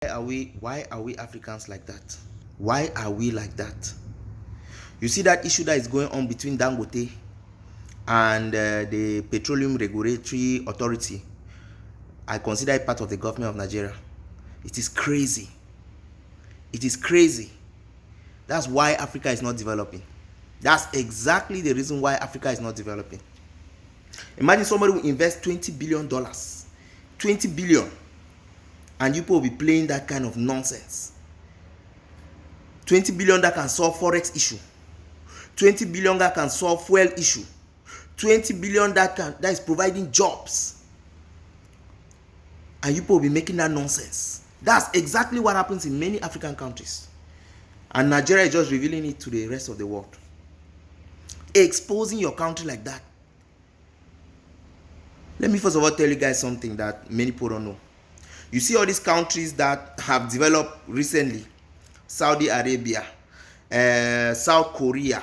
Why are we Africans like that? Why are we like that? You see that issue that is going on between Dangote and the Petroleum Regulatory Authority. I consider it part of the government of Nigeria. It is crazy. It is crazy. That's why Africa is not developing. That's exactly the reason why Africa is not developing. Imagine somebody will invest $20 billion. 20 billion. And you people will be playing that kind of nonsense. 20 billion that can solve forex issue. 20 billion that can solve fuel issue. 20 billion that is providing jobs. And you people will be making that nonsense. That's exactly what happens in many African countries. And Nigeria is just revealing it to the rest of the world. Exposing your country like that. Let me first of all tell you guys something that many people don't know. You see all these countries that have developed recently. Saudi Arabia, South Korea,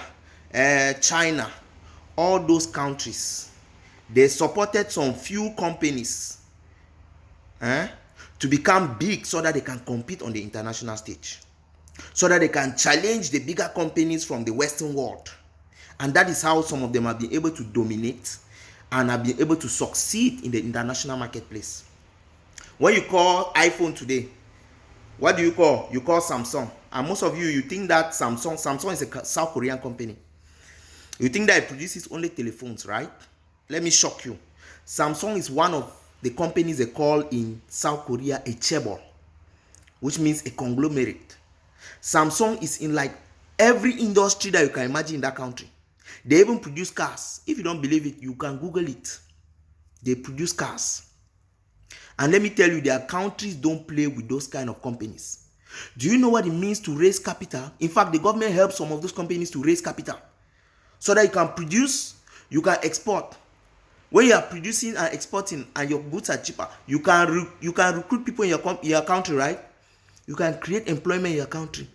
China. All those countries, they supported some few companies to become big so that they can compete on the international stage. So that they can challenge the bigger companies from the Western world. And that is how some of them have been able to dominate and have been able to succeed in the international marketplace. When you call iPhone today, what do you call? You call Samsung. And most of you think that Samsung is a South Korean company. You think that it produces only telephones, right? Let me shock you. Samsung is one of the companies they call in South Korea a chaebol, which means a conglomerate. Samsung is in like every industry that you can imagine in that country. They even produce cars. If you don't believe it, you can Google it. They produce cars. And let me tell you, their countries don't play with those kind of companies. Do you know what it means to raise capital? In fact, the government helps some of those companies to raise capital so that you can produce, you can export. When you are producing and exporting and your goods are cheaper, you can recruit people in your country, right? You can create employment in your country.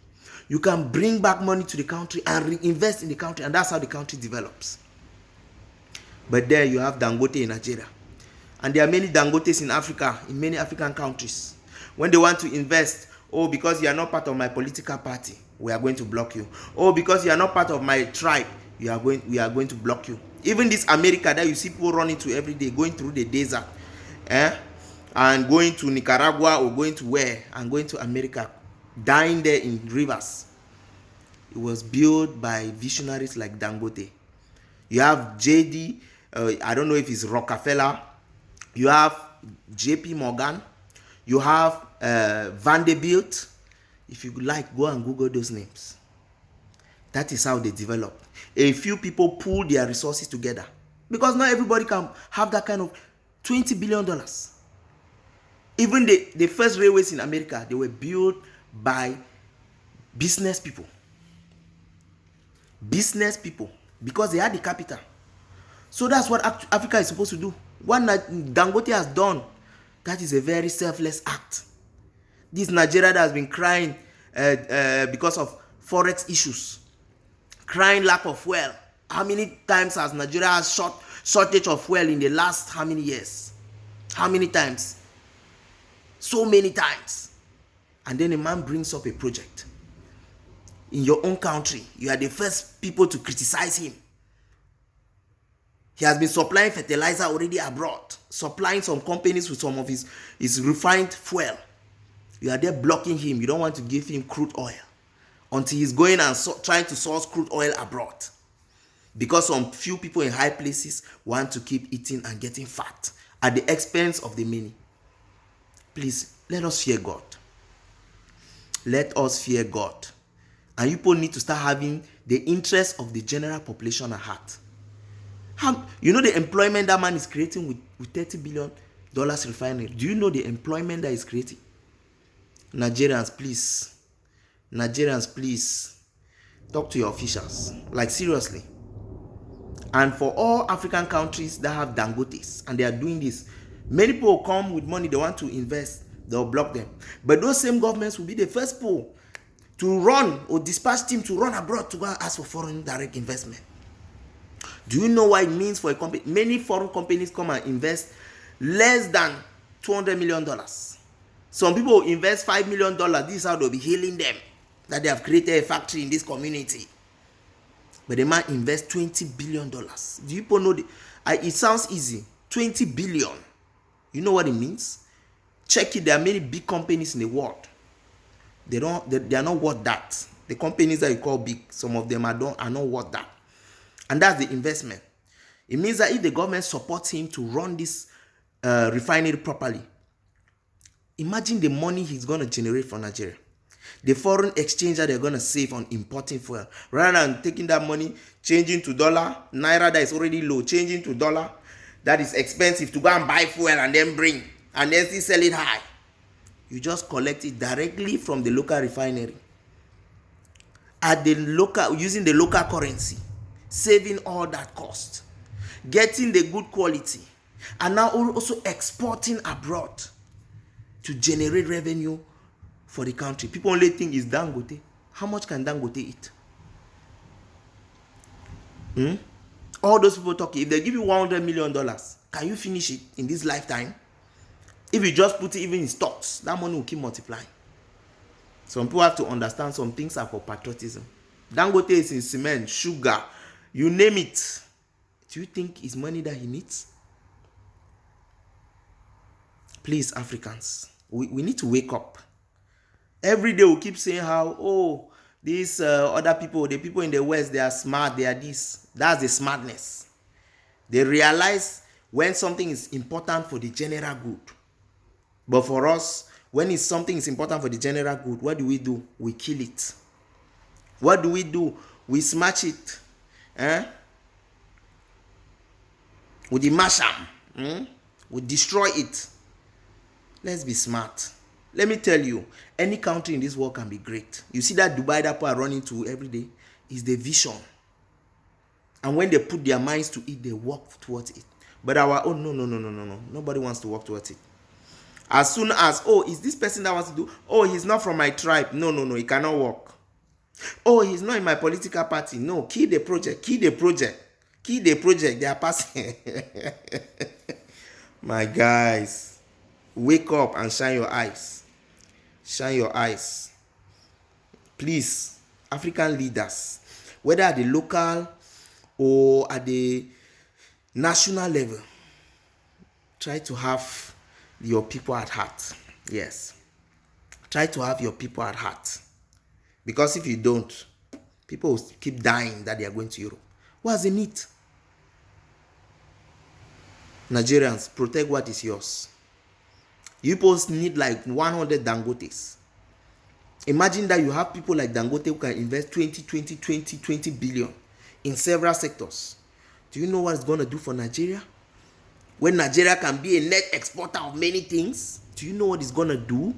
You can bring back money to the country and reinvest in the country, and that's how the country develops. But there you have Dangote in Nigeria. And there are many Dangotes in Africa, in many African countries. When they want to invest, because you are not part of my political party, we are going to block you. Because you are not part of my tribe, we are going to block you. Even this America that you see people running to every day, going through the desert, and going to Nicaragua or going to where, and going to America, dying there in rivers. It was built by visionaries like Dangote. You have JD, I don't know if it's Rockefeller. You have JP Morgan. You have Vanderbilt. If you like, go and Google those names. That is how they developed. A few people pool their resources together. Because not everybody can have that kind of $20 billion. Even the first railways in America, they were built by business people. Business people. Because they had the capital. So that's what Africa is supposed to do. What Dangote has done, that is a very selfless act. This Nigeria that has been crying because of forex issues, crying lack of fuel. How many times has Nigeria has shortage of fuel in the last how many years? How many times? So many times. And then a man brings up a project. In your own country, you are the first people to criticize him. He has been supplying fertilizer already abroad, supplying some companies with some of his refined fuel. You are there blocking him. You don't want to give him crude oil until he's going and trying to source crude oil abroad. Because some few people in high places want to keep eating and getting fat at the expense of the many. Please, let us fear God. Let us fear God. And you people need to start having the interest of the general population at heart. You know the employment that man is creating with $30 billion refinery? Do you know the employment that is creating? Nigerians, please. Talk to your officials. Like, seriously. And for all African countries that have Dangotes and they are doing this, many people come with money, they want to invest, they'll block them. But those same governments will be the first people to run or dispatch team to run abroad to go and ask for foreign direct investment. Do you know what it means for a company? Many foreign companies come and invest less than $200 million. Some people will invest $5 million. This is how they'll be hailing them, that they have created a factory in this community. But they might invest $20 billion. Do you people know? It sounds easy. 20 billion. You know what it means? Check it. There are many big companies in the world. They are not worth that. The companies that you call big, some of them are not worth that. And that's the investment. It means that if the government supports him to run this refinery properly, imagine the money he's going to generate for Nigeria. The foreign exchange that they're going to save on importing fuel, rather than taking that money, changing to dollar, naira that is already low, changing to dollar that is expensive to go and buy fuel and then bring, and then still sell it high. You just collect it directly from the local refinery at the local, using the local currency, saving all that cost, getting the good quality, and now also exporting abroad to generate revenue for the country. People only think it's Dangote. How much can Dangote eat? All those people talking, if they give you $100 million, can you finish it in this lifetime? If you just put it even in stocks, that money will keep multiplying. Some people have to understand some things are for patriotism. Dangote is in cement, sugar, you name it. Do you think it's money that he needs? Please, Africans, we need to wake up. Every day we keep saying how, these other people, the people in the West, they are smart, they are this. That's the smartness. They realize when something is important for the general good. But for us, when something is important for the general good, what do? We kill it. What do? We smash it. We demash them. We destroy it. Let's be smart. Let me tell you, any country in this world can be great. You see that Dubai that people are running to every day is the vision. And when they put their minds to it, they work towards it. But no. Nobody wants to work towards it. As soon as, is this person that wants to do? He's not from my tribe. No, he cannot work. He's not in my political party. No, kill the project. They are passing. My guys, wake up and shine your eyes. Shine your eyes. Please, African leaders, whether at the local or at the national level, try to have your people at heart. Yes. Try to have your people at heart. Because if you don't, people will keep dying that they are going to Europe. What's the need? Nigerians, protect what is yours. You people need like 100 Dangotes. Imagine that you have people like Dangote who can invest 20 billion in several sectors. Do you know what it's going to do for Nigeria? When Nigeria can be a net exporter of many things, do you know what it's going to do?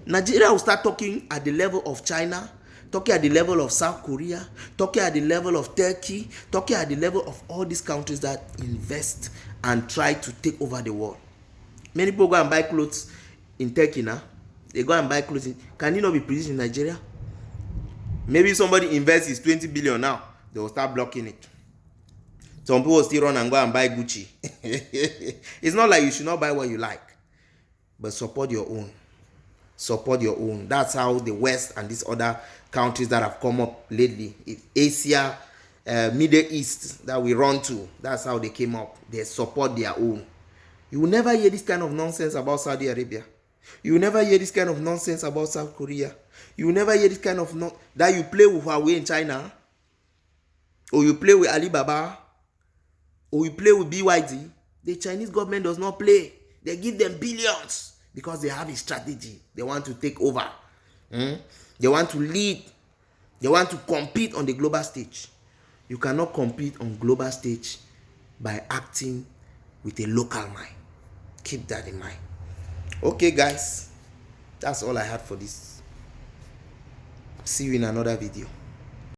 Nigeria will start talking at the level of China, talking at the level of South Korea, talking at the level of Turkey, talking at the level of all these countries that invest and try to take over the world. Many people go and buy clothes in Turkey now. They go and buy clothes. Can it not be produced in Nigeria? Maybe if somebody invests his 20 billion now, they will start blocking it. Some people will still run and go and buy Gucci. It's not like you should not buy what you like. But support your own. Support your own. That's how the West and these other countries that have come up lately, Asia, Middle East that we run to, that's how they came up. They support their own. You will never hear this kind of nonsense about Saudi Arabia. You will never hear this kind of nonsense about South Korea. You will never hear this kind of that you play with Huawei in China, or you play with Alibaba, or you play with BYD. The Chinese government does not play. They give them billions because they have a strategy. They want to take over. They want to lead. They want to compete on the global stage. You cannot compete on global stage by acting with a local mind. Keep that in mind. Okay, guys, that's all I had for this. See you in another video.